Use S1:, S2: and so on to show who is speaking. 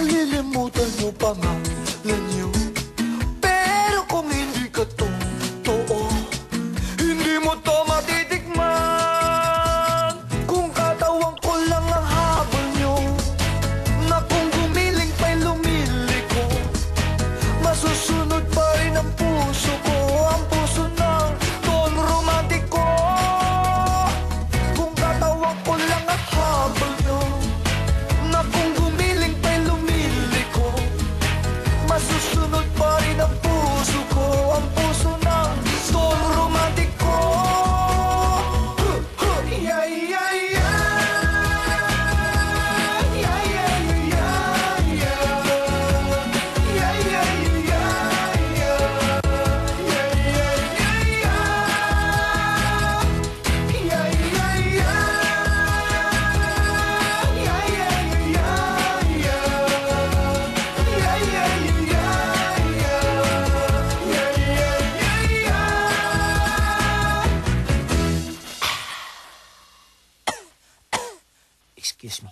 S1: Malilimutan mo pangalan niyo. Pero kung hindi ka totoo, hindi mo to matitikman. Kung katawan ko lang ang habol niyo, na kung gumiling pa'y lumiliko, masusunod pa rin ang puso ko, ang puso ng Don Romantiko. Kung katawan ko lang ang habol niyo, na kung gumiling pa'y lumiliko, masusunod pa rin ang puso ko, ang puso ng Don Romantiko. Yeah, yeah, yeah. Yeah, yeah, yeah, yeah. Yeah, yeah, yeah, yeah. Yeah, yeah, yeah, yeah. Yeah, yeah, yeah. Yeah, yeah, yeah, yeah. Yeah, yeah, yeah, yeah.
S2: Excuse me.